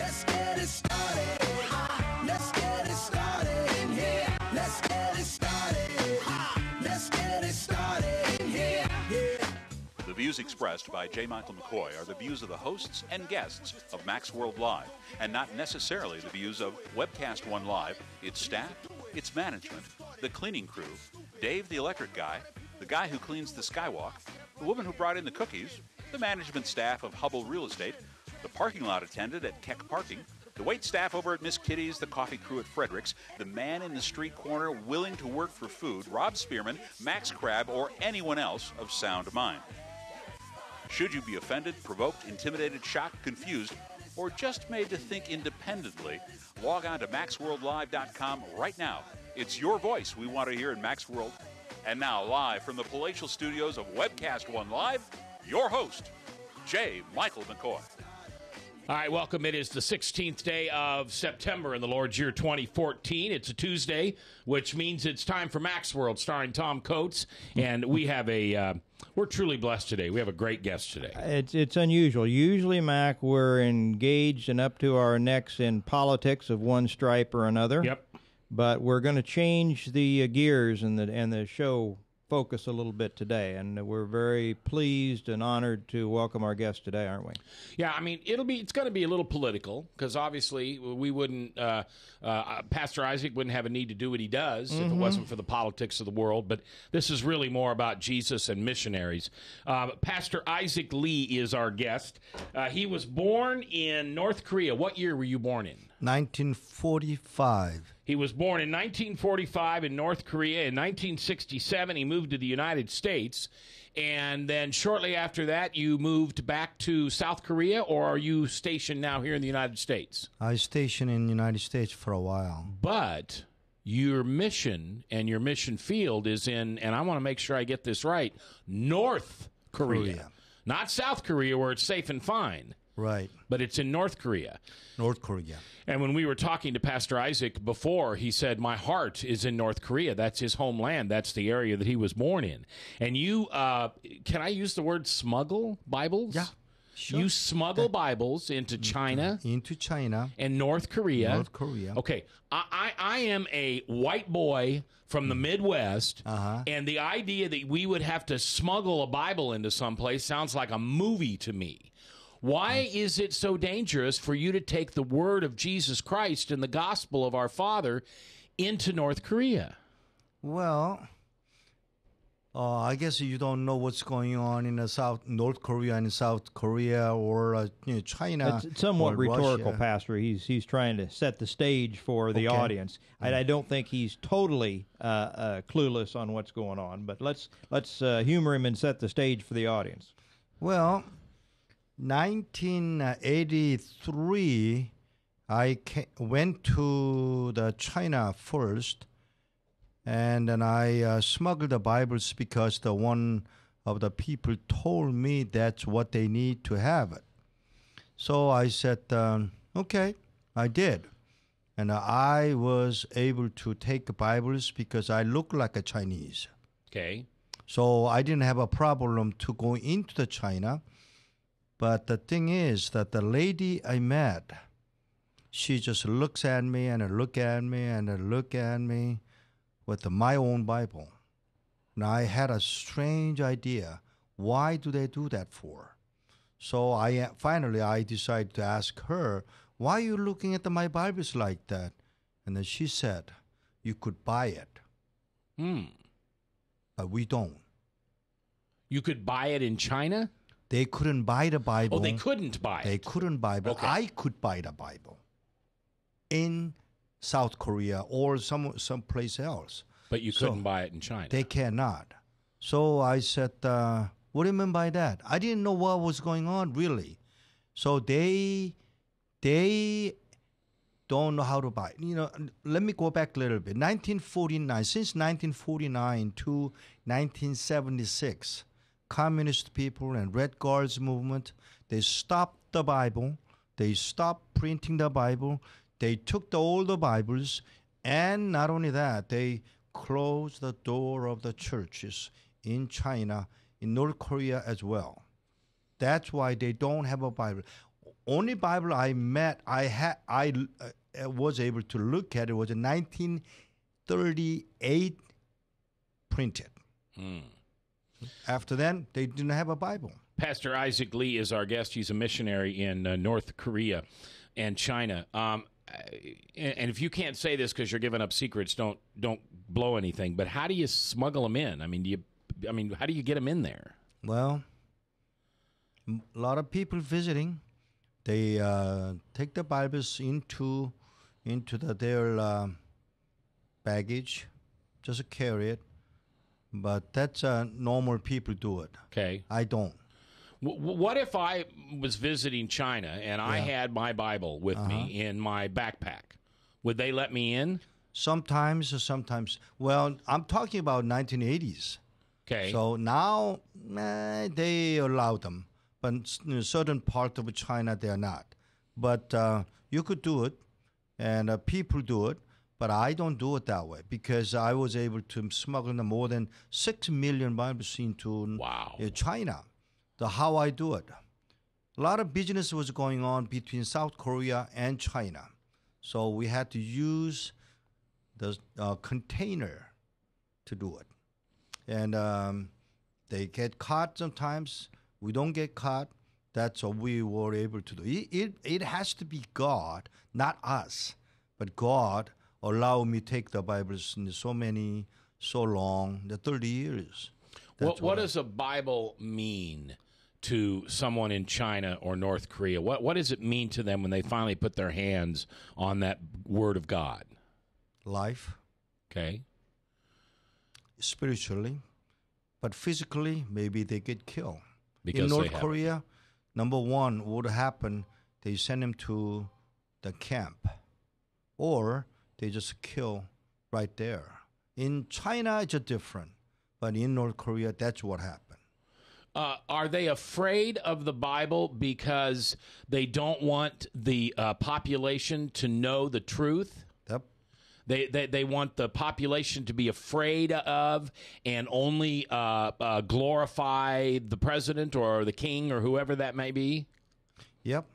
Let's get it started. Let's get it started in here. Let's get it started. Let's get it started in here. Yeah. The views expressed by J. Michael McCoy are the views of the hosts and guests of Maxworld Live, and not necessarily the views of Webcast One Live, its staff, its management, the cleaning crew, Dave the electric guy, the guy who cleans the skywalk, the woman who brought in the cookies, the management staff of Hubble Real Estate, the parking lot attendant at Keck Parking, the wait staff over at Miss Kitty's, the coffee crew at Frederick's, the man in the street corner willing to work for food, Rob Spearman, Max Crab, or anyone else of sound mind. Should you be offended, provoked, intimidated, shocked, confused, or just made to think independently, log on to maxworldlive.com right now. It's your voice we want to hear in Maxworld. And now, live from the palatial studios of Webcast One Live, your host, J. Michael McCoy. All right, welcome. It is the 16th day of September in the Lord's year 2014. It's a Tuesday, which means it's time for Maxworld, starring Tom Coates. And we have we're truly blessed today. We have a great guest today. It's unusual. Usually, Mac, we're engaged and up to our necks in politics of one stripe or another. Yep. But we're going to change the gears and the show focus a little bit today, and we're very pleased and honored to welcome our guest today, aren't we? Yeah, I mean, it's going to be a little political because obviously we wouldn't, Pastor Isaac wouldn't have a need to do what he does if it wasn't for the politics of the world. But this is really more about Jesus and missionaries. Pastor Isaac Lee is our guest. He was born in North Korea. What year were you born in? 1945. He was born in 1945 in North Korea. In 1967, he moved to the United States. And then shortly after that, you moved back to South Korea, or are you stationed now here in the United States? I was stationed in the United States for a while. But your mission and your mission field is in, and I want to make sure I get this right, North Korea. Not South Korea, where it's safe and fine. Right. But it's in North Korea. North Korea. And when we were talking to Pastor Isaac before, he said, my heart is in North Korea. That's his homeland. That's the area that he was born in. And you, can I use the word smuggle Bibles? Yeah, sure. You smuggle Bibles into China. Into China. And North Korea. North Korea. Okay. I am a white boy from the Midwest, and the idea that we would have to smuggle a Bible into someplace sounds like a movie to me. Why is it so dangerous for you to take the word of Jesus Christ and the gospel of our Father into North Korea? Well, I guess you don't know what's going on in the North Korea and South Korea or China. It's somewhat rhetorical, Russia. Pastor. He's trying to set the stage for the audience. I don't think he's totally clueless on what's going on, but let's humor him and set the stage for the audience. Well, 1983, I went to the China first, and then I smuggled the Bibles because one of the people told me that's what they need to have it. So I said, okay, I did. And I was able to take Bibles because I look like a Chinese. Okay. So I didn't have a problem to go into the China. But the thing is that the lady I met, she just looks at me and look at me and look at me with my own Bible. And I had a strange idea. Why do they do that for? So finally I decided to ask her, why are you looking at my Bibles like that? And then she said, you could buy it. But we don't. You could buy it in China? They couldn't buy the Bible. Oh, they couldn't buy it. They couldn't buy it, but Okay. I could buy the Bible in South Korea or someplace else. But you couldn't buy it in China. They cannot. So I said, what do you mean by that? I didn't know what was going on, really. So they don't know how to buy. Let me go back a little bit. 1949, since 1949 to 1976, communist people and Red Guards movement, they stopped the Bible. They stopped printing the Bible. They took all the Bibles, and not only that, they closed the door of the churches in China, in North Korea as well. That's why they don't have a Bible. only Bible I was able to look at it was a 1938 printed. After then, they didn't have a Bible. Pastor Isaac Lee is our guest. He's a missionary in North Korea and China. And if you can't say this because you're giving up secrets, don't blow anything. But how do you smuggle them in? I mean, how do you get them in there? Well, a lot of people visiting, they take the Bibles into their baggage, just carry it. But that's normal people do it. Okay. I don't. What if I was visiting China and I had my Bible with me in my backpack? Would they let me in? Sometimes. Well, I'm talking about 1980s. Okay. So now they allow them, but in a certain part of China they are not. But you could do it, and people do it. But I don't do it that way because I was able to smuggle more than 6 million Bibles into China. How I do it. A lot of business was going on between South Korea and China. So we had to use the container to do it. And they get caught sometimes. We don't get caught. That's what we were able to do. It has to be God, not us, but God allow me to take the Bibles in so long, the 30 years. What does a Bible mean to someone in China or North Korea? What does it mean to them when they finally put their hands on that Word of God? Life. Okay. Spiritually. But physically, maybe they get killed. Because in North Korea, number one, what would happen, they send them to the camp. Or they just kill right there. In China, it's different. But in North Korea, that's what happened. Are they afraid of the Bible because they don't want the population to know the truth? Yep. They want the population to be afraid of and only glorify the president or the king or whoever that may be? Yep.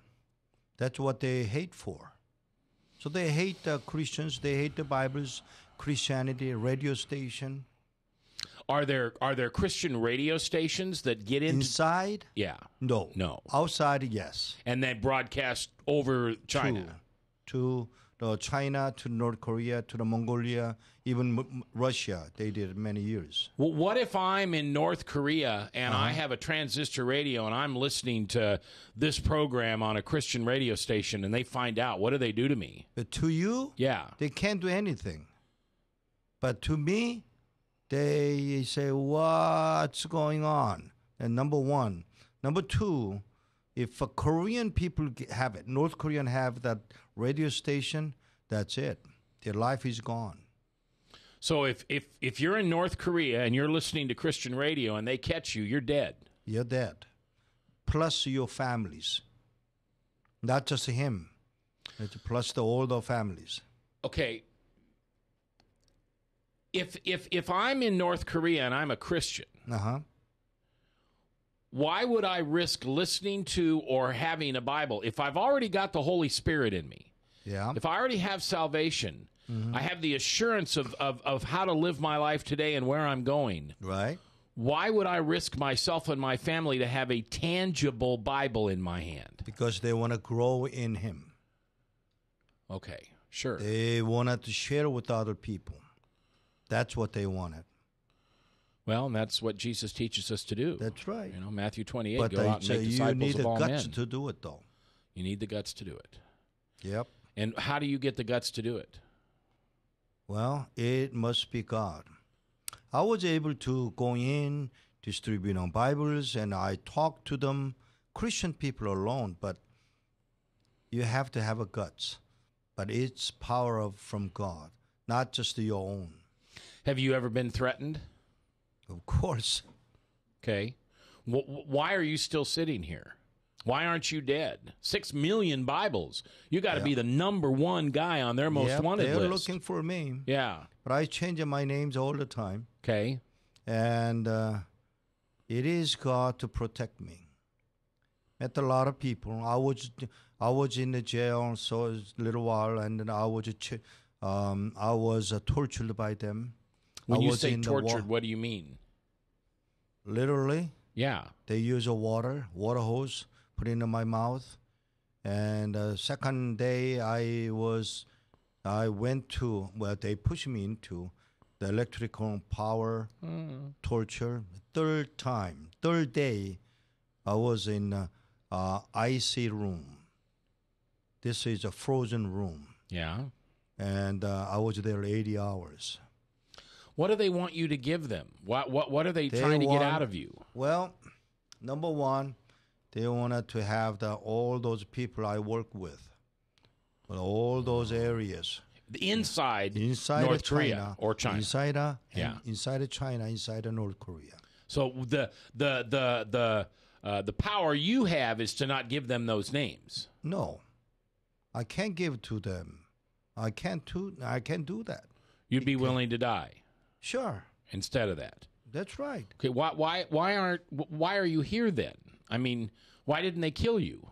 That's what they hate for. So they hate the Christians. They hate the Bibles, Christianity, radio station. Are there Christian radio stations that get inside? Yeah. No. Outside, yes. And they broadcast over China. To China, to North Korea, to the Mongolia, even Russia. They did many years. Well, what if I'm in North Korea and I have a transistor radio and I'm listening to this program on a Christian radio station and they find out? What do they do to me? But to you? Yeah. They can't do anything. But to me, they say, what's going on? And number one. Number two, if Korean people have it, North Korean have that radio station, that's it. Their life is gone. So if you're in North Korea and you're listening to Christian radio and they catch you, you're dead. You're dead. Plus your families. Not just him. It's plus all the families. Okay. If I'm in North Korea and I'm a Christian, why would I risk listening to or having a Bible if I've already got the Holy Spirit in me? Yeah. If I already have salvation, I have the assurance of how to live my life today and where I'm going. Right. Why would I risk myself and my family to have a tangible Bible in my hand? Because they want to grow in Him. Okay, sure. They wanted to share with other people. That's what they wanted. Well, and that's what Jesus teaches us to do. That's right. You know, Matthew 28, but go out and make disciples you need of all the guts men. to do it, though. You need the guts to do it. Yep. And how do you get the guts to do it? Well, it must be God. I was able to go in, distribute on Bibles, and I talk to them, Christian people alone, but you have to have a guts. But it's power from God, not just your own. Have you ever been threatened? Of course. Okay. Why are you still sitting here? Why aren't you dead? 6 million Bibles. You got to be the number one guy on their most wanted list. They're looking for me. Yeah. But I change my names all the time. Okay. And it is God to protect me. met a lot of people. I was in the jail so a little while, and then I was tortured by them. When you say tortured, what do you mean? Literally. Yeah. They use a water hose, put it in my mouth. And second day, they pushed me into the electrical power torture. Third day, I was in icy room. This is a frozen room. Yeah. And I was there 80 hours. What do they want you to give them? What are they trying to get out of you? Well, number one, they wanted to have all those people I work with, all those areas. Inside North Korea or China. Inside of China, inside of North Korea. So the power you have is to not give them those names. No, I can't give to them. I can't do that. You'd be willing to die. Sure. Instead of that. That's right. Okay. Why are you here then? I mean, why didn't they kill you?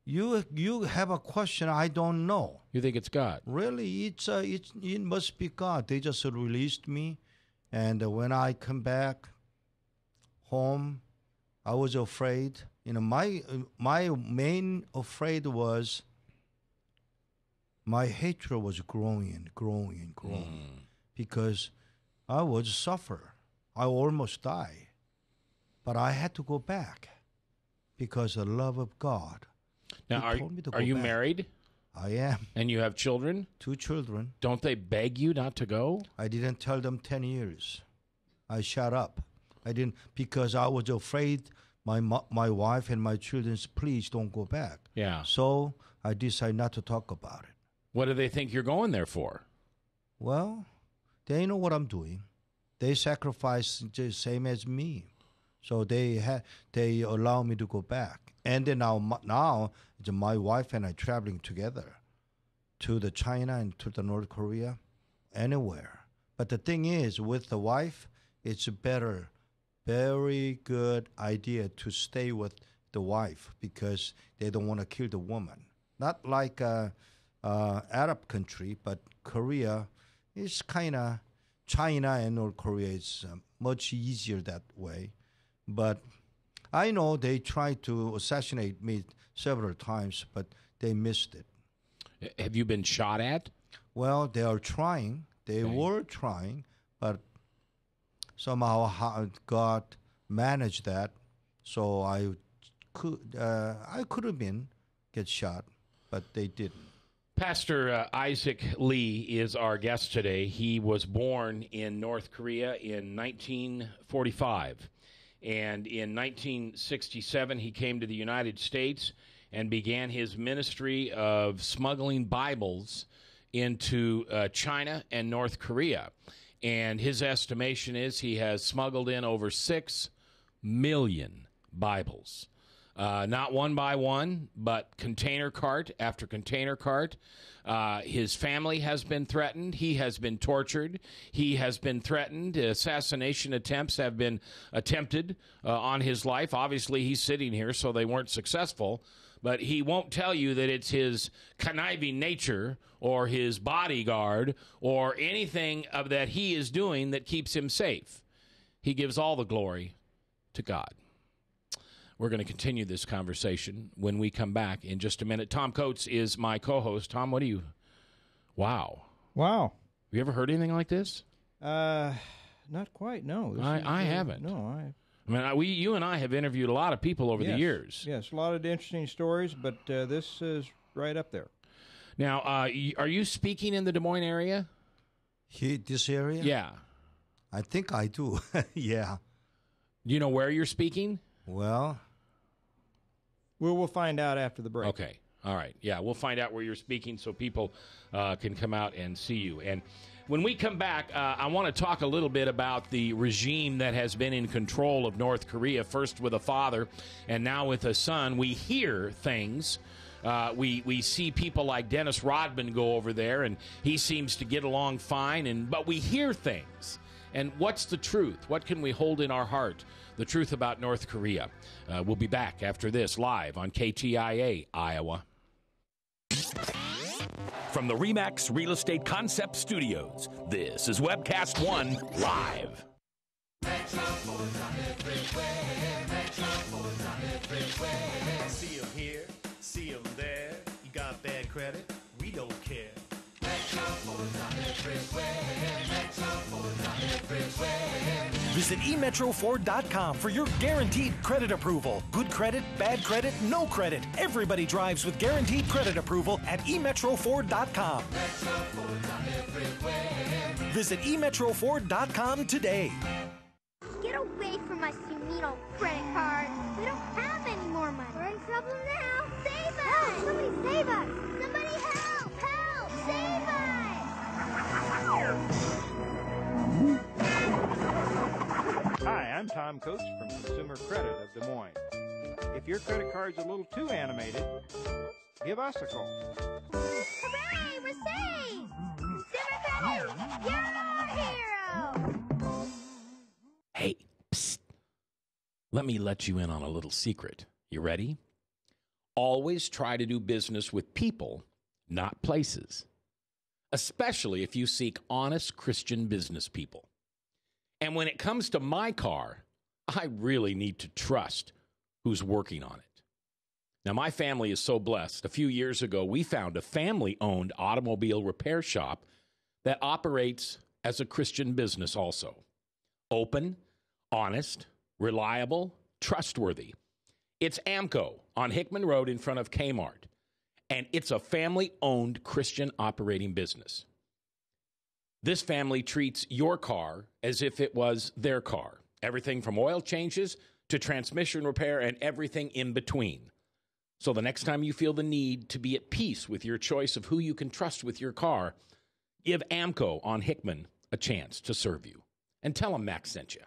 You have a question I don't know. You think it's God? Really, it must be God. They just released me, and when I come back home, I was afraid. My main afraid was my hatred was growing because I would suffer. I almost die, but I had to go back because of the love of God. Now, are you married? I am. And you have children? 2 children. Don't they beg you not to go? I didn't tell them 10 years. I shut up. I didn't, because I was afraid my wife and my children, please don't go back. Yeah. So I decided not to talk about it. What do they think you're going there for? Well, they know what I'm doing. They sacrifice the same as me. So they allow me to go back. And then now my wife and I traveling together to the China and to the North Korea, anywhere. But the thing is, with the wife, it's a very good idea to stay with the wife because they don't want to kill the woman. Not like Arab country, but Korea is kind of, China and North Korea is much easier that way. But I know they tried to assassinate me several times, but they missed it. Have you been shot at? Well, they are trying. They were trying, but somehow God managed that. So I could have get shot, but they didn't. Pastor Isaac Lee is our guest today. He was born in North Korea in 1945. And in 1967, he came to the United States and began his ministry of smuggling Bibles into China and North Korea. And his estimation is he has smuggled in over 6 million Bibles. Not one by one, but container cart after container cart. His family has been threatened. He has been tortured. He has been threatened. Assassination attempts have been attempted on his life. Obviously, he's sitting here, so they weren't successful. But he won't tell you that it's his conniving nature or his bodyguard or anything of that he is doing that keeps him safe. He gives all the glory to God. We're going to continue this conversation when we come back in just a minute. Tom Coates is my co-host. Tom, what do you... Wow. Wow. You ever heard anything like this? Not quite, no. I haven't. No, I mean, you and I have interviewed a lot of people over the years. Yes, a lot of interesting stories, but this is right up there. Now, are you speaking in the Des Moines area? This area? Yeah. I think I do. Yeah. Do you know where you're speaking? Well, we'll find out after the break. Okay. All right. Yeah, we'll find out where you're speaking so people can come out and see you. And when we come back, I want to talk a little bit about the regime that has been in control of North Korea, first with a father and now with a son. We hear things We see people like Dennis Rodman go over there, and he seems to get along fine. But we hear things. And what's the truth? What can we hold in our heart? The truth about North Korea. We'll be back after this live on KTIA, Iowa. From the RE/MAX Real Estate Concept Studios, this is Webcast One Live. See them here, see them there. You got bad credit, we don't care. Visit emetroford.com for your guaranteed credit approval. Good credit, bad credit, no credit. Everybody drives with guaranteed credit approval at emetroford.com. Visit emetroford.com today. Get away from us, you mean old credit card. We don't have any more money. We're in trouble now. Save us! Somebody save us! Somebody help! Help! Save us! Hi, I'm Tom Coates from Consumer Credit of Des Moines. If your credit card's a little too animated, give us a call. Hooray! We're saved! Consumer Credit! You're our hero! Hey, psst. Let me let you in on a little secret. You ready? Always try to do business with people, not places. Especially if you seek honest Christian business people. And when it comes to my car, I really need to trust who's working on it. Now, my family is so blessed. A few years ago, we found a family-owned automobile repair shop that operates as a Christian business also. Open, honest, reliable, trustworthy. It's AMCO on Hickman Road in front of Kmart. And it's a family-owned Christian operating business. This family treats your car as if it was their car. Everything from oil changes to transmission repair and everything in between. So the next time you feel the need to be at peace with your choice of who you can trust with your car, give AMCO on Hickman a chance to serve you. And tell them Max sent you.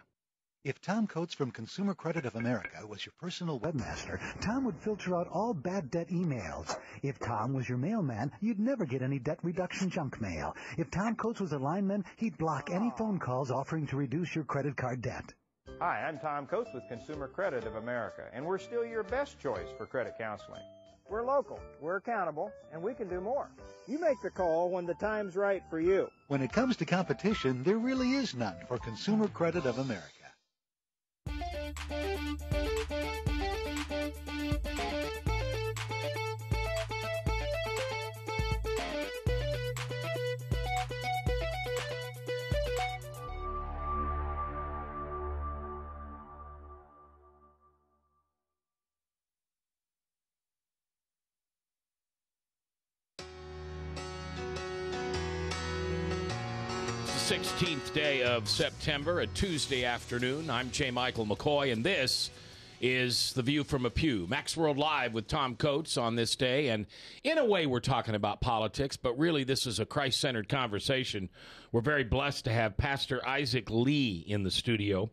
If Tom Coates from Consumer Credit of America was your personal webmaster, Tom would filter out all bad debt emails. If Tom was your mailman, you'd never get any debt reduction junk mail. If Tom Coates was a lineman, he'd block any phone calls offering to reduce your credit card debt. Hi, I'm Tom Coates with Consumer Credit of America, and we're still your best choice for credit counseling. We're local, we're accountable, and we can do more. You make the call when the time's right for you. When it comes to competition, there really is none for Consumer Credit of America. 16th day of September, a Tuesday afternoon. I'm J. Michael McCoy, and this is The View from a Pew. Maxworld Live with Tom Coates on this day, and in a way we're talking about politics, but really this is a Christ-centered conversation. We're very blessed to have Pastor Isaac Lee in the studio.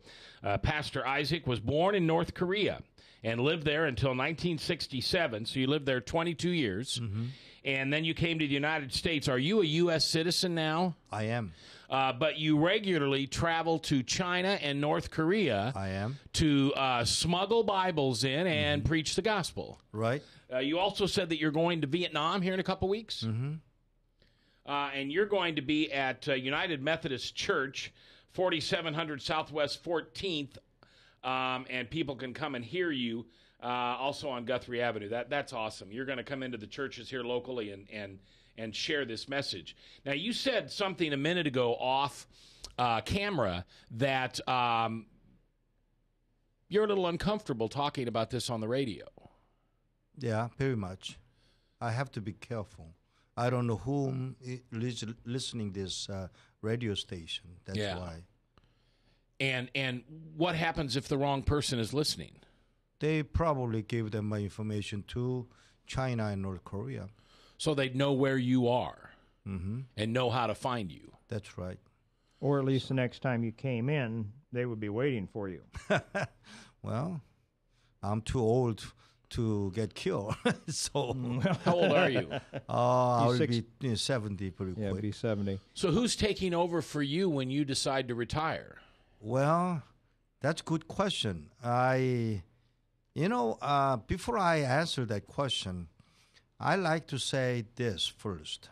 Pastor Isaac was born in North Korea and lived there until 1967, so you lived there 22 years, and then you came to the United States. Are you a U.S. citizen now? I am. But you regularly travel to China and North Korea. I am. To smuggle Bibles in and preach the gospel. Right. You also said that you're going to Vietnam here in a couple weeks. And you're going to be at United Methodist Church, 4700 Southwest 14th, and people can come and hear you also on Guthrie Avenue. That's awesome. You're going to come into the churches here locally and share this message. Now, you said something a minute ago off camera that you're a little uncomfortable talking about this on the radio. Yeah, very much. I have to be careful. I don't know whom is listening this radio station. That's why. And what happens if the wrong person is listening? They probably give them my information to China and North Korea. So they'd know where you are and know how to find you. That's right. Or at least the next time you came in, they would be waiting for you. Well, I'm too old to get killed. So How old are you? I'll be 70 pretty Yeah, quick. be 70. So who's taking over for you when you decide to retire? Well, that's a good question. Before I answer that question, I like to say this first.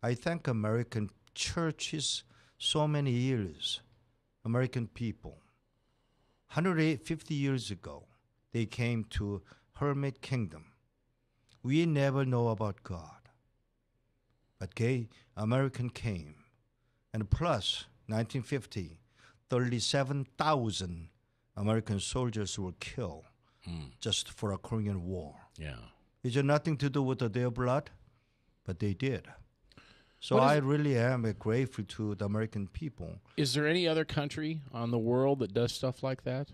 I thank American churches so many years, American people. 150 years ago, they came to hermit kingdom. We never know about God. But American came. And plus, 1950, 37,000 American soldiers were killed just for a Korean War. Yeah. It had nothing to do with their blood, but they did. So I really am grateful to the American people. Is there any other country on the world that does stuff like that?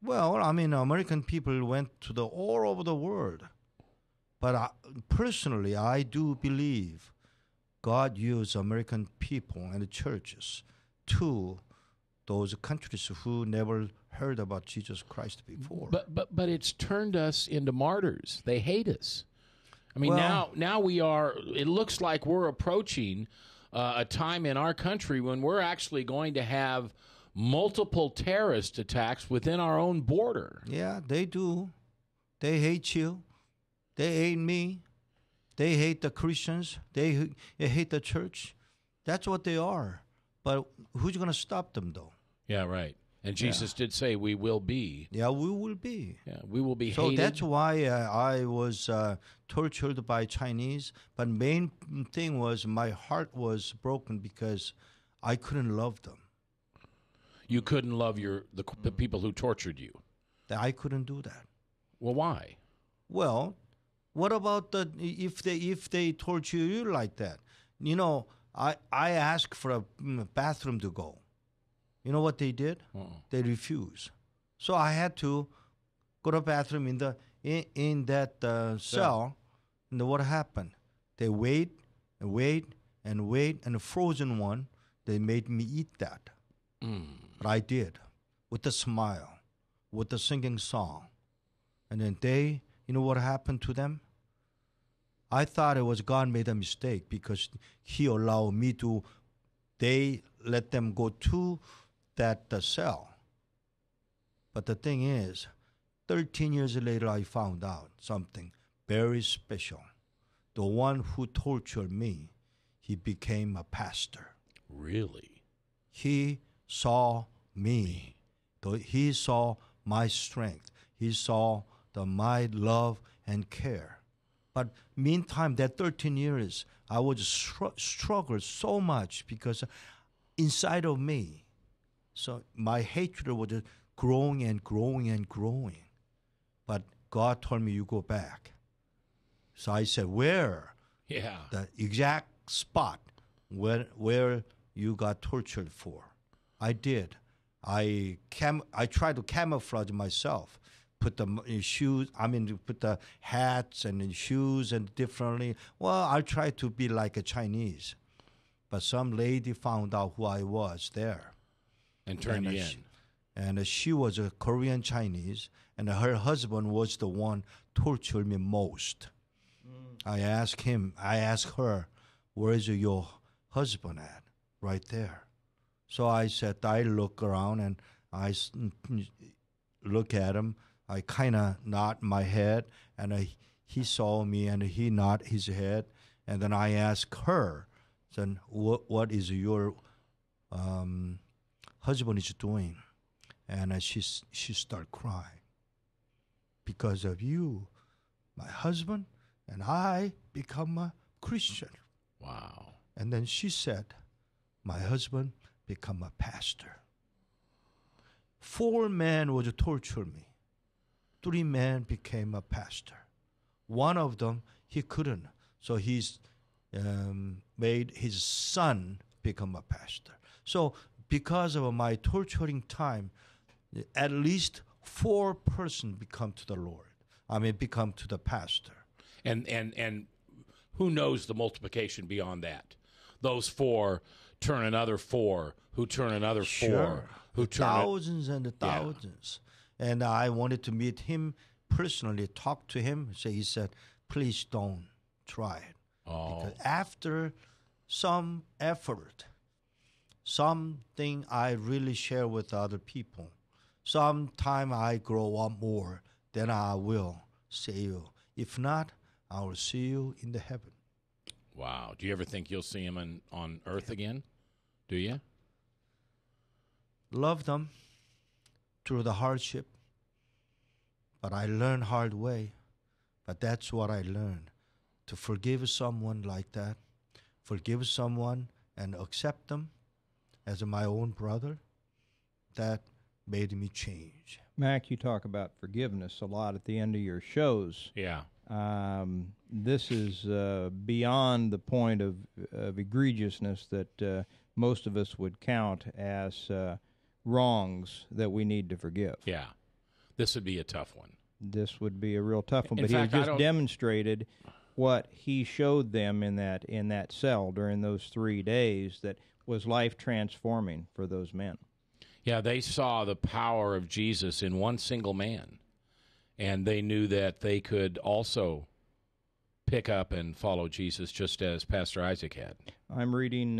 Well, I mean, American people went to all over the world. But personally, I do believe God used American people and the churches to those countries who never heard about Jesus Christ before. But it's turned us into martyrs. They hate us. I mean, now we are, it looks like we're approaching a time in our country when we're actually going to have multiple terrorist attacks within our own border. Yeah, they do. They hate you. They hate me. They hate the Christians. They hate the church. That's what they are. But who's going to stop them, though? Yeah, right. And Jesus did say we will be. Yeah, we will be. Yeah, we will be so hated. That's why I was tortured by Chinese. But main thing was my heart was broken because I couldn't love them. You couldn't love the people who tortured you. I couldn't do that. Well, why? Well, what about if they torture you like that? You know, I asked for a bathroom to go. You know what they did? They refused. So I had to go to the bathroom in that cell. And what happened? They wait and wait and wait, and the frozen one, they made me eat that. But I did, with a smile, with the singing song. And then you know what happened to them? I thought it was God made a mistake because he allowed me they let them go to that cell. But the thing is, 13 years later, I found out something very special. The one who tortured me, he became a pastor. Really? He saw me. He saw my strength. He saw my love and care. But meantime, that 13 years, I was struggled so much because inside of me, so my hatred was growing and growing and growing. But God told me, you go back. So I said, where? Yeah. The exact spot where you got tortured for. I did. I tried to camouflage myself. Put the shoes, put the hats and the shoes and differently. Well, I tried to be like a Chinese. But some lady found out who I was there. And turned you in. And she was a Korean Chinese, and her husband was the one tortured me most. I asked her, where is your husband at? Right there. So I said, I look around and I look at him. I kind of nod my head, and he saw me, and he nodded his head. And then I asked her, then what is your husband is doing? And she started crying. Because of you, my husband and I become a Christian. Wow. And then she said, my husband become a pastor. 4 men would torture me. 3 men became a pastor. One of them, he couldn't. So he's made his son become a pastor. So because of my torturing time, at least 4 persons become to the Lord. Become to the pastor. And who knows the multiplication beyond that? Those 4 turn another 4, who turn another 4, who turn thousands and thousands. And I wanted to meet him personally talked to him. So he said, please don't try it. Oh. Because after some effort, something I really share with other people, sometime I grow up more, then I will see you. If not, I will see you in the heaven. Wow. Do you ever think you'll see him on earth again? Do you? Love them through the hardship, but I learned hard way. But that's what I learned, to forgive someone like that, forgive someone and accept them as my own brother. That made me change. Mac, you talk about forgiveness a lot at the end of your shows. Yeah. This is beyond the point of egregiousness that most of us would count as wrongs that we need to forgive. Yeah. This would be a tough one. This would be a real tough one. In But fact, he just demonstrated what he showed them in that cell during those 3 days that was life transforming for those men. Yeah, they saw the power of Jesus in one single man, and they knew that they could also pick up and follow Jesus just as Pastor Isaac had. I'm reading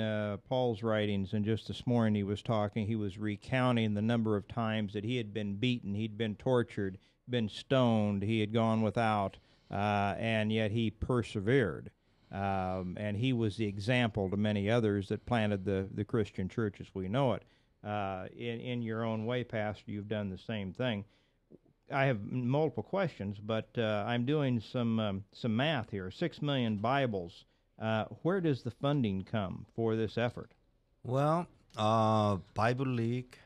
Paul's writings, and just this morning he was recounting the number of times that he had been beaten, he'd been tortured, been stoned, he had gone without, and yet he persevered. And he was the example to many others that planted the Christian church as we know it. In your own way, Pastor, you've done the same thing. I have multiple questions, but I'm doing some math here. 6 million Bibles. Where does the funding come for this effort? Well, Bible League,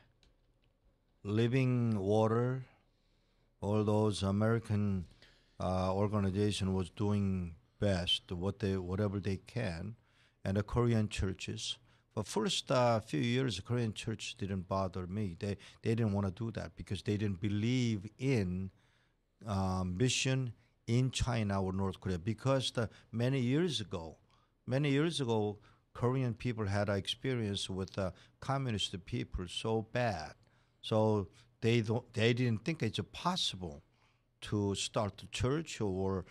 Living Water, all those American organization was doing best, whatever they can, and the Korean churches. But first few years, the Korean church didn't bother me. They didn't want to do that because they didn't believe in mission in China or North Korea. Because many years ago, Korean people had an experience with communist people so bad, so they didn't think it's possible to start the church or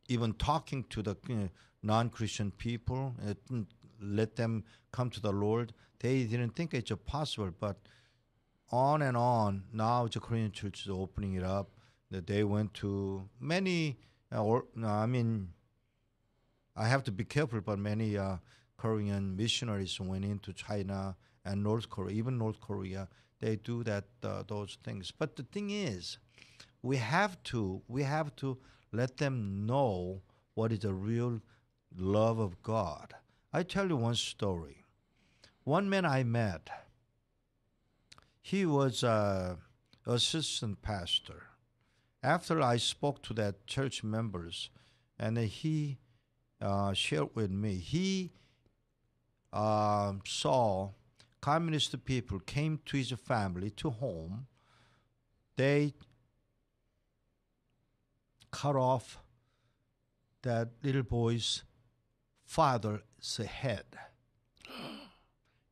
even talking to the non-Christian people. Let them come to the Lord. They didn't think it's possible, but on and on, now the Korean church is opening it up. That they went to many, I have to be careful, but many Korean missionaries went into China and North Korea, even North Korea. They do that, those things. But the thing is, we have to let them know what is the real love of God. I tell you one story. One man I met, he was an assistant pastor. After I spoke to that church members, and he shared with me, he saw communist people came to his family, to home. They cut off that little boy's father's head.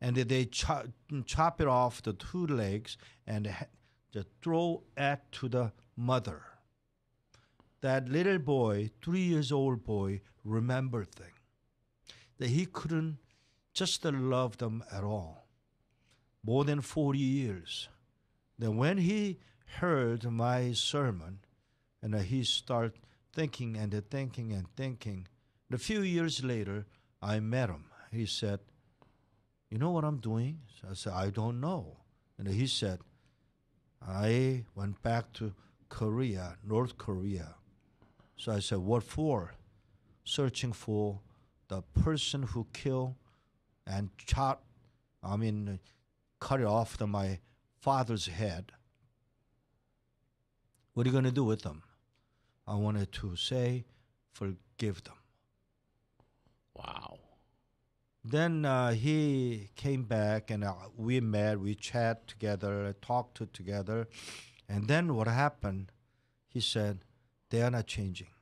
And they chop it off the 2 legs and just throw it to the mother. That little boy, 3 years old boy, remembered things. That he couldn't just love them at all. More than 40 years. Then when he heard my sermon, and he started thinking and thinking and thinking. A few years later, I met him. He said, "You know what I'm doing?" So I said, "I don't know." And he said, "I went back to Korea, North Korea." So I said, "What for?" "Searching for the person who killed and cut it off my father's head. What are you going to do with them?" I wanted to say, forgive them. Wow. Then he came back and we met, we chat together, talked together. And then what happened, he said, "They are not changing,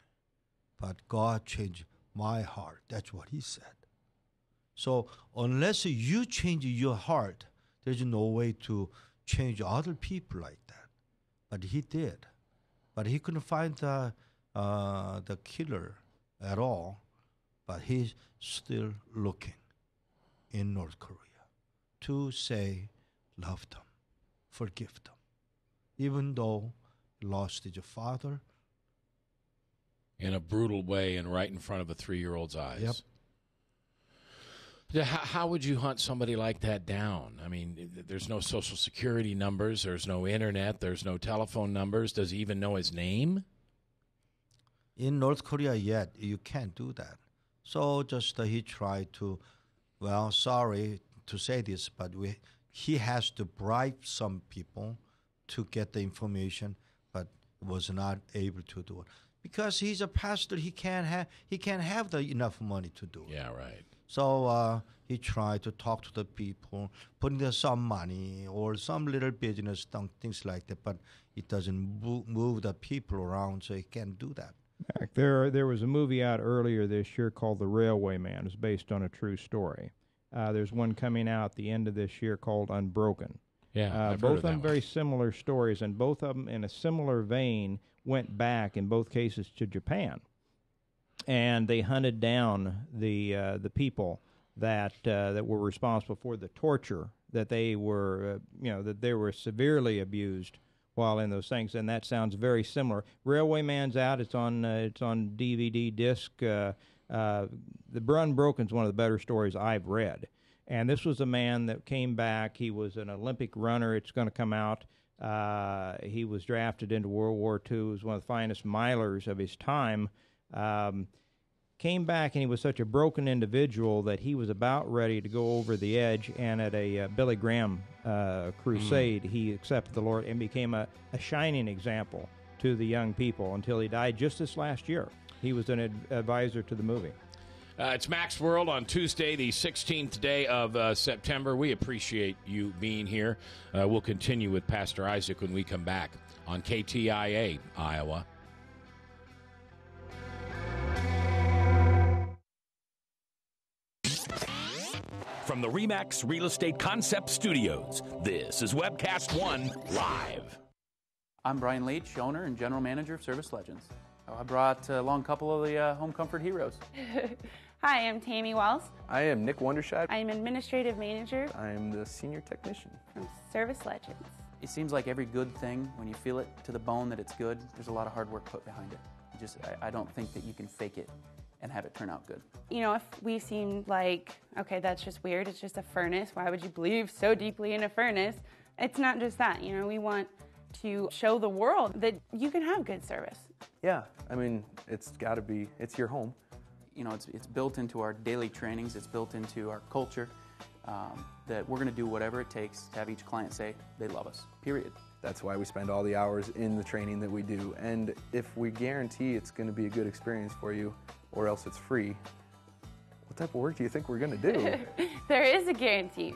but God changed my heart." That's what he said. So unless you change your heart, there's no way to change other people like that. But he did. but he couldn't find the killer at all. But he's still looking in North Korea to say, love them, forgive them, even though lost his father. In a brutal way and right in front of a 3-year-old's eyes. Yep. How would you hunt somebody like that down? I mean, there's no social security numbers, there's no internet, there's no telephone numbers. Does he even know his name? In North Korea yet, you can't do that. So just he tried to, well, sorry to say this, but he has to bribe some people to get the information, but was not able to do it. Because he's a pastor, he can't have the enough money to do it. Yeah, right. So he tried to talk to the people, putting there some money or some little business, things like that, but it doesn't move the people around, so he can't do that. There was a movie out earlier this year called The Railway Man. It's based on a true story. There's one coming out at the end of this year called Unbroken. Yeah, I've heard both of of them that very similar stories, and both of them in a similar vein went back in both cases to Japan, and they hunted down the people that were responsible for the torture that they were that they were severely abused while in those things, and that sounds very similar. Railway Man's out. It's on DVD disc. The Unbroken is one of the better stories I've read. And this was a man that came back. He was an Olympic runner. It's going to come out. He was drafted into World War II. He was one of the finest milers of his time. Came back, and he was such a broken individual that he was about ready to go over the edge. And at a Billy Graham crusade, he accepted the Lord and became a shining example to the young people until he died just this last year. He was an advisor to the movie. It's Max World on Tuesday, the 16th day of September. We appreciate you being here. We'll continue with Pastor Isaac when we come back on KTIA, Iowa. From the RE/MAX Real Estate Concept Studios, this is Webcast One Live. I'm Brian Leach, owner and general manager of Service Legends. I brought along a couple of the home comfort heroes. Hi, I'm Tammy Wells. I am Nick Wondershide. I am administrative manager. I am the senior technician from Service Legends. It seems like every good thing, when you feel it to the bone that it's good, there's a lot of hard work put behind it. I don't think that you can fake it and have it turn out good. You know, if we seem like, okay, that's just weird, it's just a furnace, why would you believe so deeply in a furnace? It's not just that, you know, we want to show the world that you can have good service. Yeah, I mean, it's got to be, it's your home. You know, it's built into our daily trainings, it's built into our culture, that we're going to do whatever it takes to have each client say they love us, period. That's why we spend all the hours in the training that we do. And if we guarantee it's going to be a good experience for you, or else it's free, what type of work do you think we're going to do? There is a guarantee.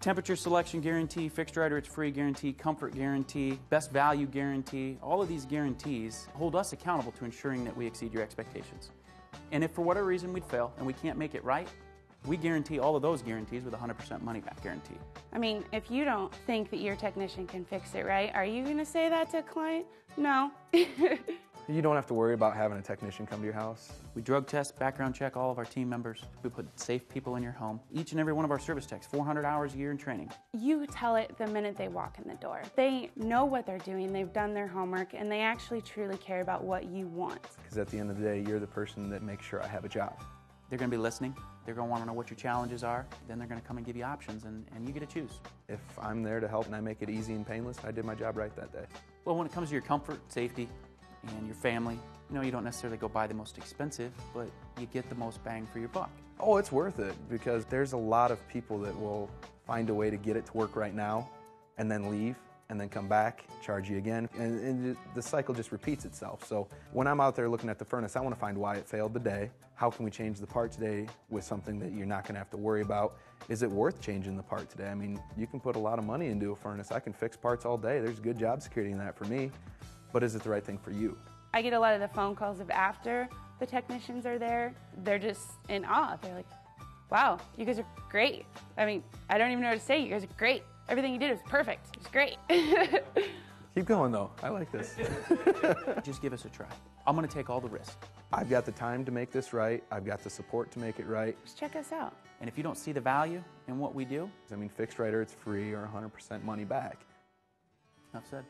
Temperature selection guarantee, fixed right or it's free guarantee, comfort guarantee, best value guarantee. All of these guarantees hold us accountable to ensuring that we exceed your expectations. And if for whatever reason we'd fail and we can't make it right, we guarantee all of those guarantees with a 100% money-back guarantee. I mean, if you don't think that your technician can fix it right, are you going to say that to a client? No. You don't have to worry about having a technician come to your house. We drug test, background check all of our team members. We put safe people in your home. Each and every one of our service techs, 400 hours a year in training. You tell it the minute they walk in the door. They know what they're doing, they've done their homework, and they actually truly care about what you want. Because at the end of the day, you're the person that makes sure I have a job. They're going to be listening. They're going to want to know what your challenges are. Then they're going to come and give you options, and you get to choose. If I'm there to help and I make it easy and painless, I did my job right that day. Well, when it comes to your comfort, safety, and your family, you know, you don't necessarily go buy the most expensive, but you get the most bang for your buck. Oh, it's worth it, because there's a lot of people that will find a way to get it to work right now and then leave and then come back, charge you again, and the cycle just repeats itself. So when I'm out there looking at the furnace, I want to find why it failed today. How can we change the part today with something that you're not going to have to worry about? Is it worth changing the part today? I mean, you can put a lot of money into a furnace. I can fix parts all day. There's good job security in that for me, but is it the right thing for you? I get a lot of the phone calls of after the technicians are there. They're just in awe. They're like, wow, you guys are great. I mean, I don't even know what to say. You guys are great. Everything you did was perfect. It was great. Keep going, though. I like this. Just give us a try. I'm going to take all the risk. I've got the time to make this right. I've got the support to make it right. Just check us out. And if you don't see the value in what we do, I mean, fixed right or it's free or 100% money back. enough said.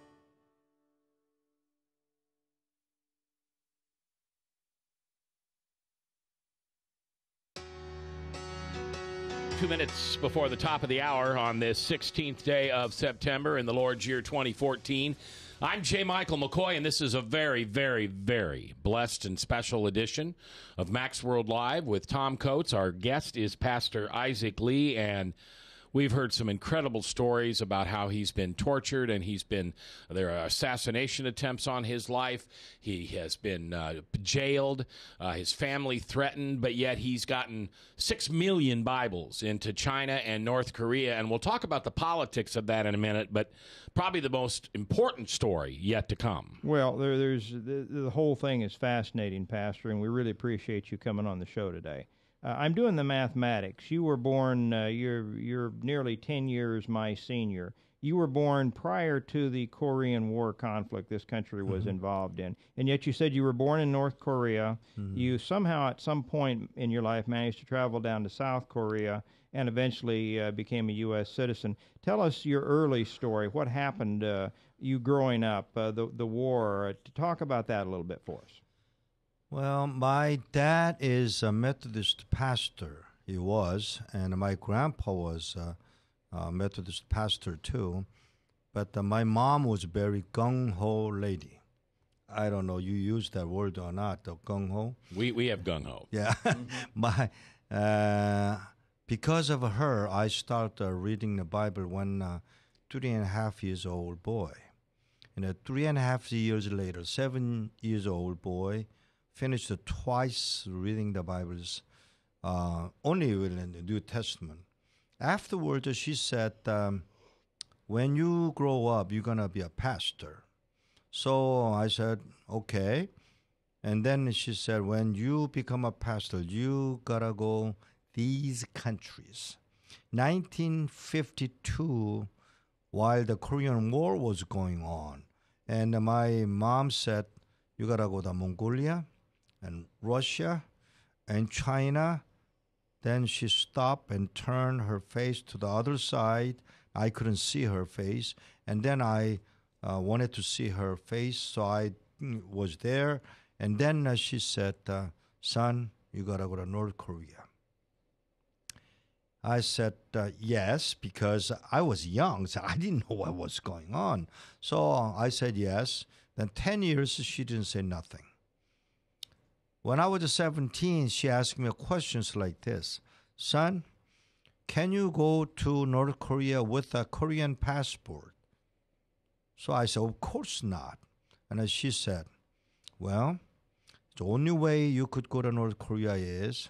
Two minutes before the top of the hour on this 16th day of September in the Lord's year 2014. I'm J. Michael McCoy, and this is a very, very, very blessed and special edition of Max World Live with Tom Coates. Our guest is Pastor Isaac Lee, and we've heard some incredible stories about how he's been tortured, and there are assassination attempts on his life. He has been jailed, his family threatened, but yet he's gotten 6 million Bibles into China and North Korea, and we'll talk about the politics of that in a minute, but probably the most important story yet to come. Well, there's the whole thing is fascinating, Pastor, and we really appreciate you coming on the show today. I'm doing the mathematics. You were born, you're nearly 10 years my senior. You were born prior to the Korean War conflict this country was involved in. And yet you said you were born in North Korea. You somehow at some point in your life managed to travel down to South Korea and eventually became a U.S. citizen. Tell us your early story. What happened, you growing up, the war. Talk about that a little bit for us. Well, my dad is a Methodist pastor. He was, and my grandpa was a Methodist pastor too. But my mom was a very gung-ho lady. I don't know, you use that word or not, the gung-ho? We have gung-ho. Yeah. Because of her, I started reading the Bible when 3.5 years old boy. And 3.5 years later, 7 years old boy, finished twice reading the Bibles, only in the New Testament. Afterwards, she said, when you grow up, you're going to be a pastor. So I said, okay. And then she said, when you become a pastor, you got to go these countries. 1952, while the Korean War was going on, and my mom said, you got to go to Mongolia, and Russia, and China. Then she stopped and turned her face to the other side. I couldn't see her face. And then I wanted to see her face, so I was there. And then she said, son, you got to go to North Korea. I said, yes, because I was young, so I didn't know what was going on. So I said yes. Then 10 years, she didn't say nothing. When I was 17, she asked me questions like this. Son, can you go to North Korea with a Korean passport? So I said, of course not. And then she said, well, the only way you could go to North Korea is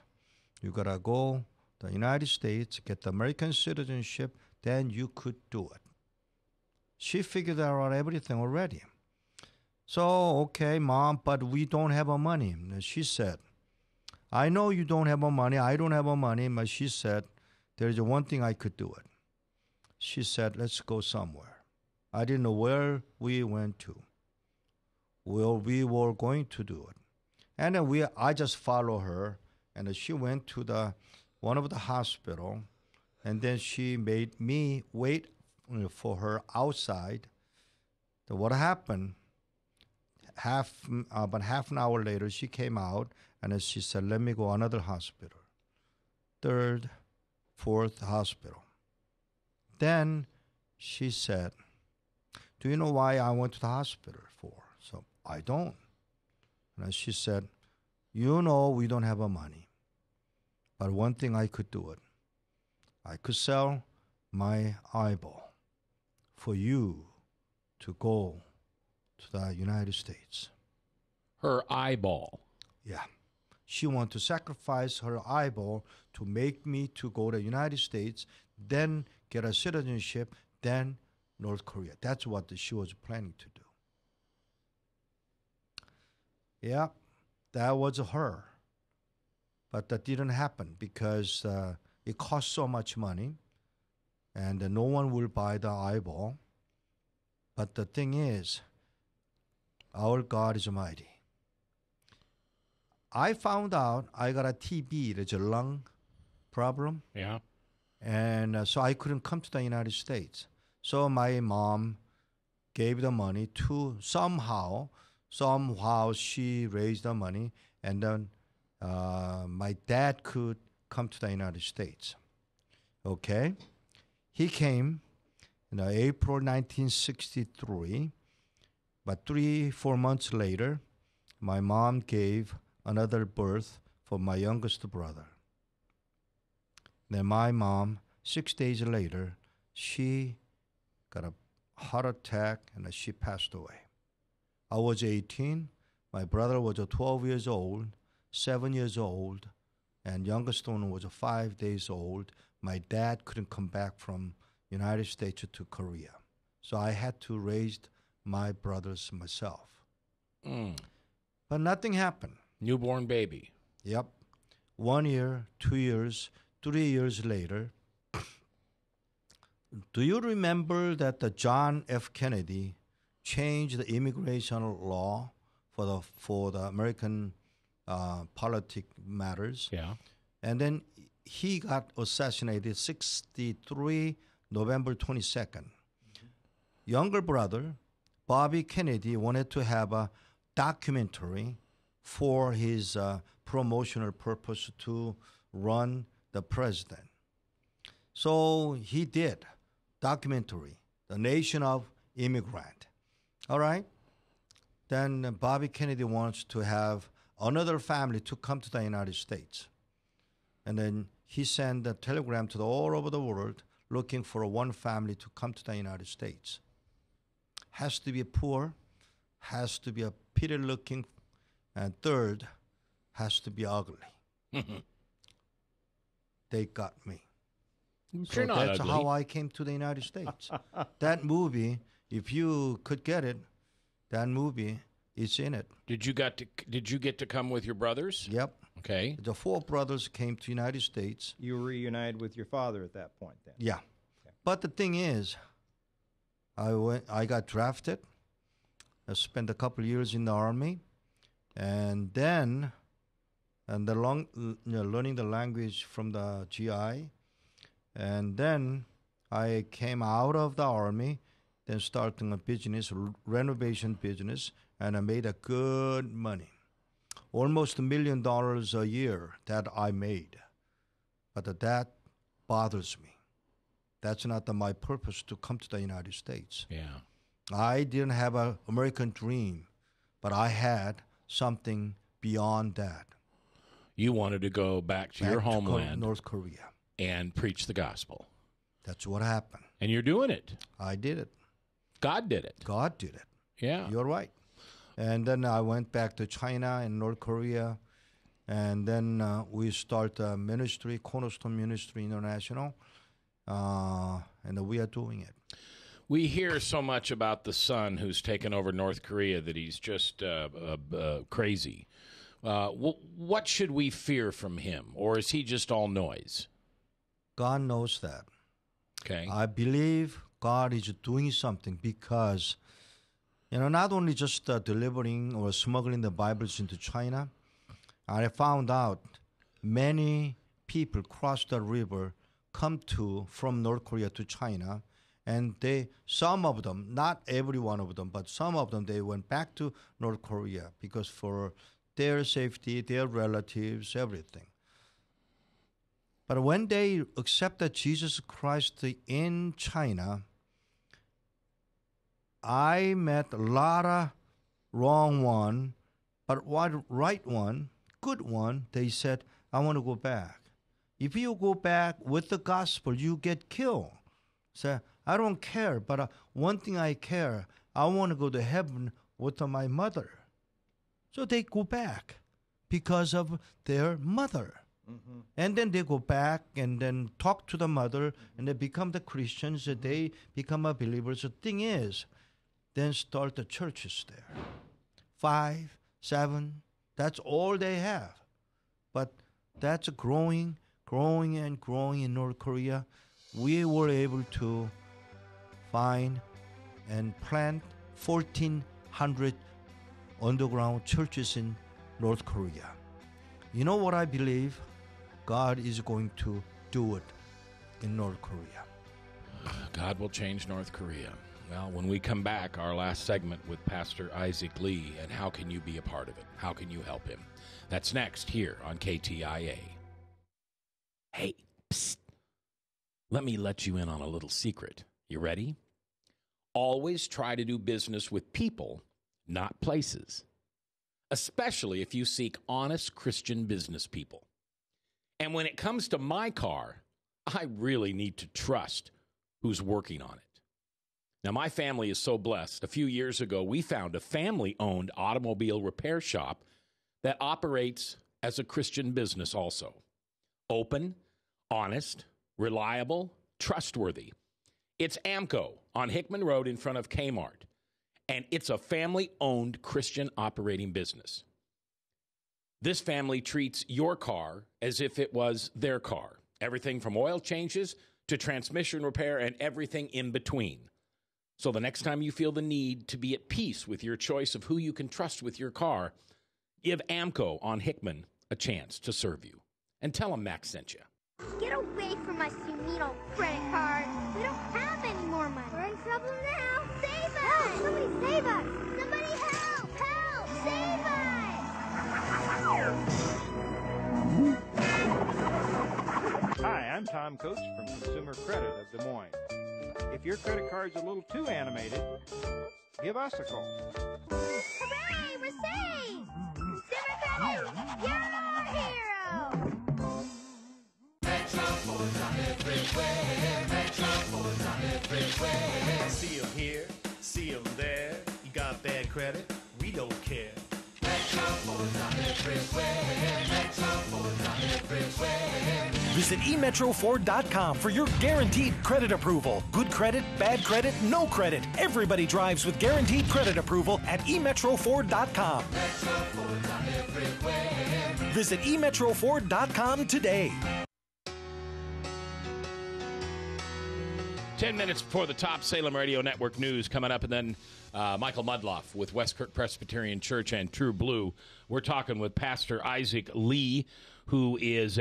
you got to go to the United States, get the American citizenship, then you could do it. She figured out everything already. So, okay, Mom, but we don't have money. And she said, I know you don't have money. I don't have money. But she said, there's one thing I could do it. She said, let's go somewhere. I didn't know where we went to. Well, we were going to do it. And then I just followed her. And she went to one of the hospital. And then she made me wait for her outside. So what happened? About half an hour later, she came out and she said, let me go another hospital. Third, fourth hospital. Then she said, do you know why I went to the hospital for? So I don't. And she said, you know we don't have money. But one thing I could do it. I could sell my eyeball for you to go to the United States. Her eyeball. Yeah. She wanted to sacrifice her eyeball to make me to go to the United States, then get a citizenship, then North Korea. That's what she was planning to do. Yeah, that was her. But that didn't happen because it cost so much money and no one will buy the eyeball. But the thing is, our God is mighty. I found out I got a TB, there's a lung problem. Yeah. And so I couldn't come to the United States. So my mom gave the money to somehow she raised the money, and then my dad could come to the United States. Okay? He came in April 1963, but 3-4 months later, my mom gave another birth for my youngest brother. Then my mom, 6 days later, she got a heart attack and she passed away. I was 18. My brother was 12 years old, 7 years old, and youngest one was 5 days old. My dad couldn't come back from United States to Korea. So I had to raise my brothers myself. But nothing happened. Newborn baby. Yep. 1 year, 2 years, 3 years later. Do you remember that the John F. Kennedy changed the immigration law for the American politic matters? Yeah. And then he got assassinated 63 November 22nd. Younger brother, Bobby Kennedy, wanted to have a documentary for his promotional purpose to run the president. So he did documentary, The Nation of Immigrant. All right? Then Bobby Kennedy wants to have another family to come to the United States. And then he sent a telegram to all over the world looking for one family to come to the United States. Has to be poor, has to be a pity-looking, and third, has to be ugly. They got me. So that's how I came to the United States. That movie, if you could get it, that movie is in it. Did you get to come with your brothers? Yep. Okay. The 4 brothers came to the United States. You were reunited with your father at that point then? Yeah. Okay. But the thing is, I got drafted. I spent a couple of years in the Army. And then learning the language from the GI. And then I came out of the Army, then starting a business, renovation business, and I made a good money. Almost $1 million a year that I made. But that bothers me. That's not my purpose to come to the United States. Yeah. I didn't have an American dream, but I had something beyond that. You wanted to go back to your homeland, North Korea, and preach the gospel. That's what happened. And you're doing it. I did it. God did it. God did it. Yeah. You're right. And then I went back to China and North Korea, and then we start a ministry, Cornerstone Ministry International, and we are doing it. We hear so much about the son who's taken over North Korea that he's just crazy. What should we fear from him, or is he just all noise? God knows that. Okay. I believe God is doing something because, not only just delivering or smuggling the Bibles into China, I found out many people cross the river, come from North Korea to China, and some of them, not every one of them, but some of them, they went back to North Korea because for their safety, their relatives, everything. But when they accepted Jesus Christ in China, I met a lot of wrong one, but one right one, good one, they said, I want to go back. If you go back with the gospel, you get killed. So I don't care, but one thing I care, I want to go to heaven with my mother. So they go back because of their mother. Mm-hmm. And then they go back and then talk to the mother, and they become the Christians, and they become a believers. The thing is, then start the churches there. 5, 7, that's all they have. But that's growing and growing in North Korea. We were able to find and plant 1,400 underground churches in North Korea. You know what I believe? God is going to do it in North Korea. God will change North Korea. Well, when we come back, our last segment with Pastor Isaac Lee, and how can you be a part of it? How can you help him? That's next here on KTIA. Hey, psst. Let me let you in on a little secret. You ready? Always try to do business with people, not places, especially if you seek honest Christian business people. And when it comes to my car, I really need to trust who's working on it. Now, my family is so blessed. A few years ago, we found a family-owned automobile repair shop that operates as a Christian business also. Open, honest, reliable, trustworthy. It's AMCO on Hickman Road in front of Kmart, and it's a family-owned Christian operating business. This family treats your car as if it was their car. Everything from oil changes to transmission repair and everything in between. So the next time you feel the need to be at peace with your choice of who you can trust with your car, give AMCO on Hickman a chance to serve you. And tell them Max sent you. Get away from my Sumito credit card. We don't have any more money. We're in trouble now. Save us! Help! Somebody save us! Somebody help! Help! Save us! Hi, I'm Tom Coates from Consumer Credit of Des Moines. If your credit card's a little too animated, give us a call. Hooray! We're saved! Consumer Credit, you're our hero! Metro Ford's on everywhere. Metro Ford's on everywhere. See 'em here, see 'em there. You got bad credit? We don't care. Metro Ford's on everywhere. Metro Ford's on everywhere. Visit emetroford.com for your guaranteed credit approval. Good credit, bad credit, no credit. Everybody drives with guaranteed credit approval at emetroford.com. Metro Ford's on everywhere. Visit emetroford.com today. 10 minutes before the top Salem Radio Network news coming up, and then Michael Mudloff with Westkirk Presbyterian Church and True Blue. We're talking with Pastor Isaac Lee, who is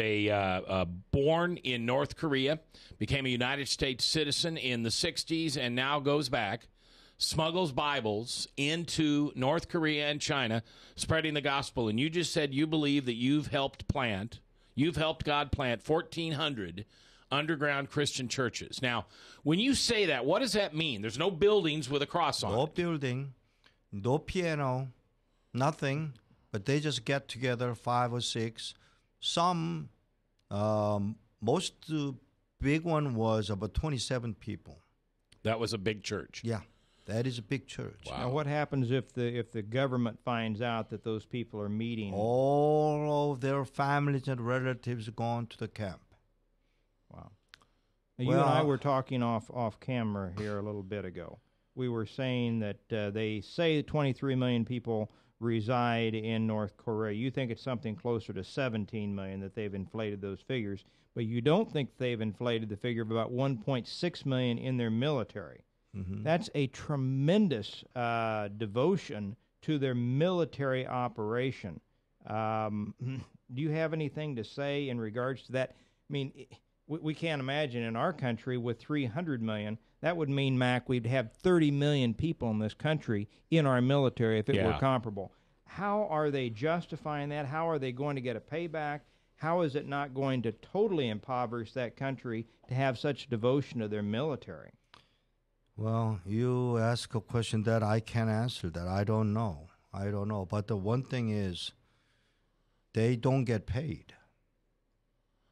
born in North Korea, became a United States citizen in the 60s, and now goes back, smuggles Bibles into North Korea and China, spreading the gospel. And you just said you believe that you've helped God plant 1,400 underground Christian churches. Now, when you say that, what does that mean? There's no buildings with a cross on it. No building, no piano, nothing, but they just get together, 5 or 6. Some, most big one was about 27 people. That was a big church. Yeah, that is a big church. Wow. Now, what happens if the government finds out that those people are meeting? All of their families and relatives gone to the camp. Wow. Now, you and I were talking off camera here a little bit ago. We were saying that they say 23 million people reside in North Korea. You think it's something closer to 17 million, that they've inflated those figures, but you don't think they've inflated the figure of about 1.6 million in their military. Mm-hmm. That's a tremendous devotion to their military operation. Do you have anything to say in regards to that? I mean, we can't imagine in our country with 300 million. That would mean, Mac, we'd have 30 million people in this country in our military if it were comparable. How are they justifying that? How are they going to get a payback? How is it not going to totally impoverish that country to have such devotion to their military? Well, you ask a question that I can't answer that. I don't know. But the one thing is, they don't get paid.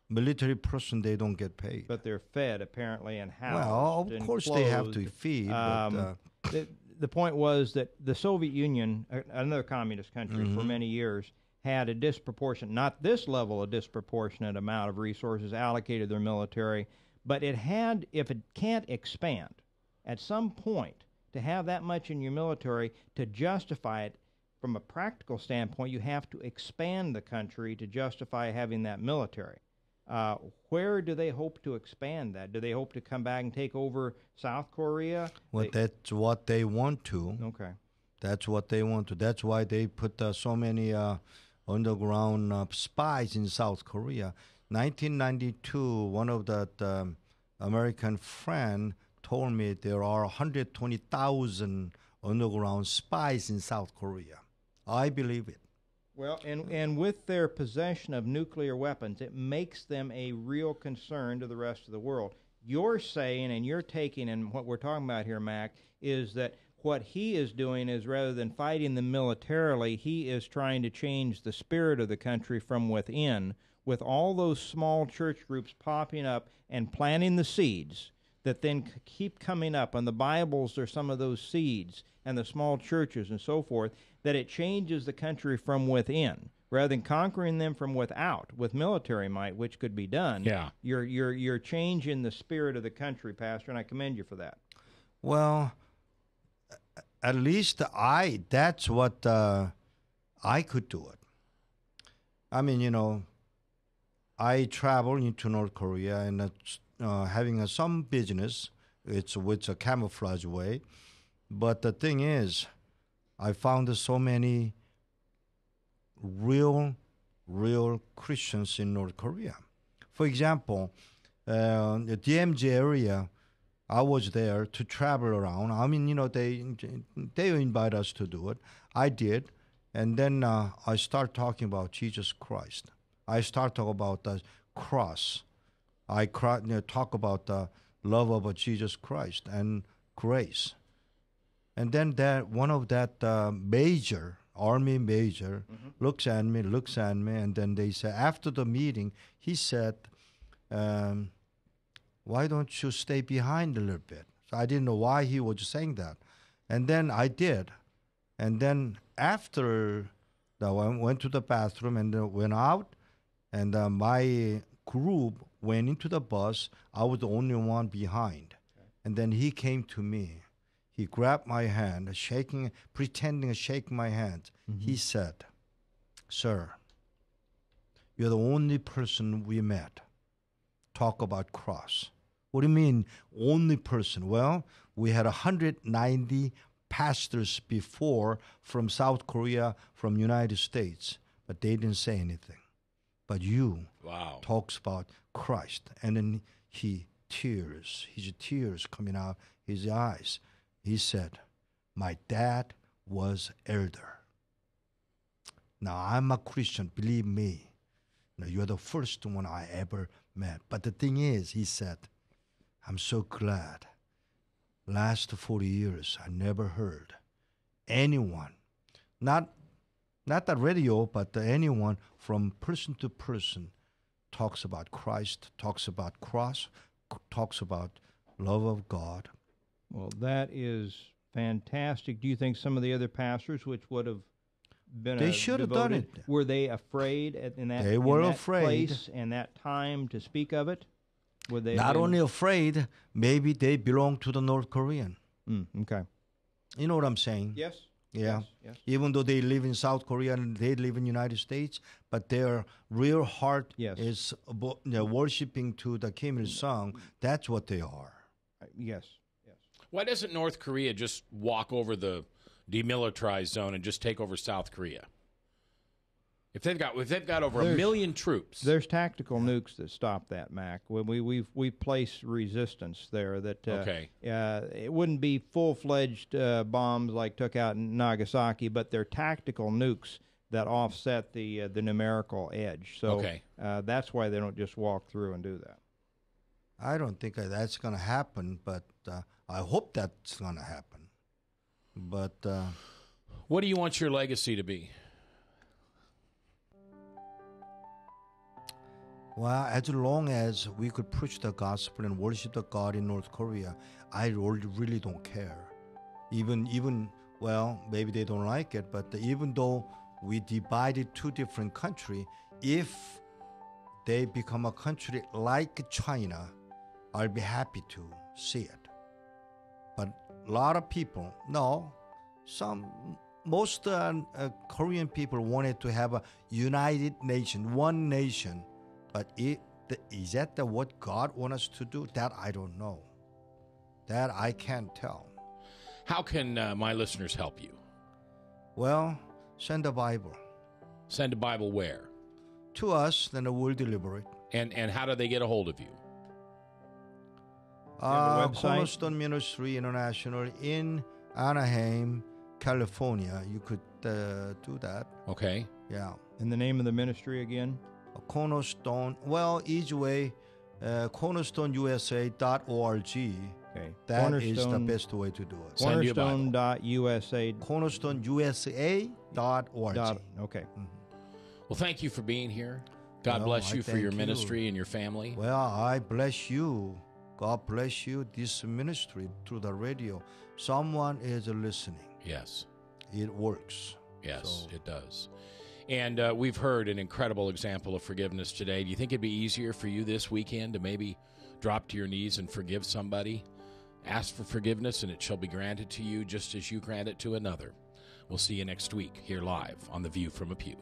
Military person, they don't get paid. But they're fed, apparently, and housed. Well, of course they have to feed. The point was that the Soviet Union, another communist country for many years, had a disproportionate, not this level, a disproportionate amount of resources allocated to their military, but it had, if it can't expand, at some point, to have that much in your military, to justify it from a practical standpoint, you have to expand the country to justify having that military. Where do they hope to expand that? Do they hope to come back and take over South Korea? Well, that's what they want to. Okay. That's what they want to. That's why they put so many underground spies in South Korea. 1992, one of the American friend told me there are 120,000 underground spies in South Korea. I believe it. Well, and with their possession of nuclear weapons, it makes them a real concern to the rest of the world. You're saying, and you're taking, and what we're talking about here, Mac, is that what he is doing is rather than fighting them militarily, he is trying to change the spirit of the country from within, with all those small church groups popping up and planting the seeds that then keep coming up. And the Bibles are some of those seeds, and the small churches and so forth, that it changes the country from within. Rather than conquering them from without with military might, which could be done, you're changing the spirit of the country, Pastor, and I commend you for that. Well, at least that's what I could do it. I mean, I travel into North Korea and having some business. It's with a camouflage way. But the thing is, I found so many real Christians in North Korea. For example, the DMZ area, I was there to travel around. I mean, they invite us to do it. I did. And then I start talking about Jesus Christ. I start talking about the cross. I talk about the love of Jesus Christ and grace. And then one of that army major looks at me, and then they say, after the meeting, he said, why don't you stay behind a little bit? So I didn't know why he was saying that. And then I did. And then after that, I went to the bathroom and went out, and my group went into the bus. I was the only one behind. Okay. And then he came to me. He grabbed my hand, pretending to shake my hand. Mm-hmm. He said, "Sir, you're the only person we met. Talk about cross." What do you mean, only person? Well, we had 190 pastors before from South Korea, from United States, but they didn't say anything. But you talks about Christ, and then his tears coming out his eyes. He said, "My dad was elder. Now I'm a Christian, believe me. Now, you're the first one I ever met. But the thing is," he said, "I'm so glad. Last 40 years, I never heard anyone, not the radio, but anyone from person to person talks about Christ, talks about cross, talks about love of God." Well, that is fantastic. Do you think some of the other pastors, which would have been they should have done it, were they afraid in that place and that time to speak of it? Would they not only afraid, maybe they belong to the North Korean. Okay. You know what I'm saying? Yes. Yeah. Yes. Even though they live in South Korea and they live in the United States, but their real heart is worshiping to the Kim Il-sung. That's what they are. Yes. Why doesn't North Korea just walk over the demilitarized zone and just take over South Korea? If they've got over 1 million troops, there's tactical nukes that stop that, Mac. We've placed resistance there. That it wouldn't be full-fledged bombs like took out Nagasaki, but they're tactical nukes that offset the numerical edge. So that's why they don't just walk through and do that. I don't think that's going to happen, but I hope that's going to happen. But what do you want your legacy to be? Well, as long as we could preach the gospel and worship the God in North Korea, I really don't care. Even well, maybe they don't like it, but even though we divided two different countries, if they become a country like China, I'll be happy to see it. But a lot of people, most Korean people wanted to have a united nation, one nation. But is that what God wants us to do? That I don't know. That I can't tell. How can my listeners help you? Well, send a Bible. Send a Bible where? To us, then we'll deliver it. And how do they get a hold of you? Cornerstone Ministry International in Anaheim, California. You could do that. Okay. Yeah. And the name of the ministry again? Cornerstone. Well, each way, cornerstoneusa.org. Okay. That is the best way to do it. Cornerstone.usa. Cornerstoneusa.org. Okay. Mm-hmm. Well, thank you for being here. God bless you for your ministry and your family. Well, I bless you. God bless you, this ministry through the radio. Someone is listening. Yes. It works. Yes, it does. And we've heard an incredible example of forgiveness today. Do you think it'd be easier for you this weekend to maybe drop to your knees and forgive somebody? Ask for forgiveness, and it shall be granted to you just as you grant it to another. We'll see you next week here live on The View from a Pew.